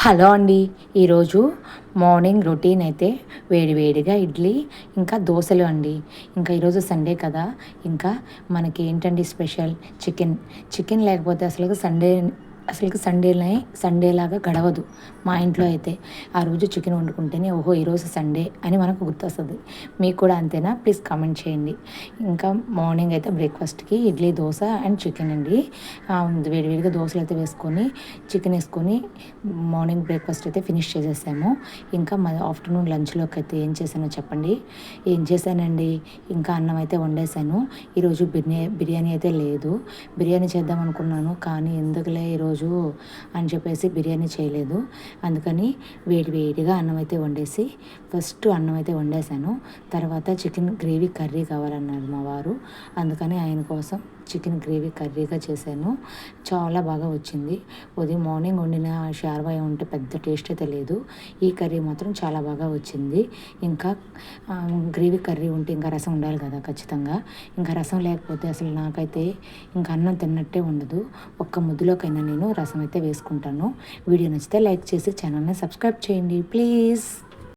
Hello అండి. ఈరోజు morning routine అయితే వేడివేడిగా ఇడ్లీ ఇంకా దోశలు అండి. ఇంకా ఈరోజు సండే కదా! ఇంకా మనకి ఏంటండి స్పెషల్ చికెన్. చికెన్ లేకపోతే అసలుకి సండేలాగా గడవదు మా ఇంట్లో అయితే. ఆ రోజు చికెన్ వండుకుంటేనే ఓహో! ఈరోజు సండే అని మనకు గుర్తొస్తది. మీకు కూడా అంతేనా? ప్లీజ్ కామెంట్ చేయండి. ఇంకా మార్నింగ్ అయితే బ్రేక్‌ఫాస్ట్‌కి ఇడ్లీ, దోస అండ్ చికెన్ అండి. వేడివేడిగా దోసలయితే వేసుకొని, చికెన్ ఏసుకొని మార్నింగ్ బ్రేక్‌ఫాస్ట్ అయితే ఫినిష్ చేసేసాము. ఇంకా ఆఫ్టర్‌నూన్ లంచ్‌లోకైతే ఏం చేశానో చెప్పండి? ఏం చేశానండి, ఇంకా అన్నం అయితే వండేశాను. ఈరోజు బిర్యానీ అయితే లేదు. బిర్యానీ చేద్దాం అనుకున్నాను. కానీ ఎందుకులే ఈరోజు అని చెప్పేసి బిర్యానీ చేయలేదు. అందుకని వేడివేడిగా అన్నం అయితే వండేసి ఫస్ట్ అన్నం అయితే వండేశాను. తర్వాత చికెన్ గ్రేవీ కర్రీ కావాలన్నారు మా వారు. అందుకని ఆయన కోసం చికెన్ గ్రేవీ కర్రీగా చేశాను. చాలా బాగా వచ్చింది. ఉదయం మార్నింగ్ వండిన షార్వా ఉంటే పెద్ద టేస్ట్ అయితే లేదు. ఈ కర్రీ మాత్రం చాలా బాగా వచ్చింది. ఇంకా గ్రేవీ కర్రీ ఉంటే ఇంకా రసం ఉండాలి కదా ఖచ్చితంగా. ఇంకా రసం లేకపోతే అసలు నాకైతే ఇంకా అన్నం తిన్నట్టే ఉండదు. ఒక్క ముద్దలోకైనా నేను రసం అయితే వేసుకుంటాను. వీడియో నచ్చితే లైక్ చేసి ఛానల్ని సబ్స్క్రైబ్ చేయండి ప్లీజ్.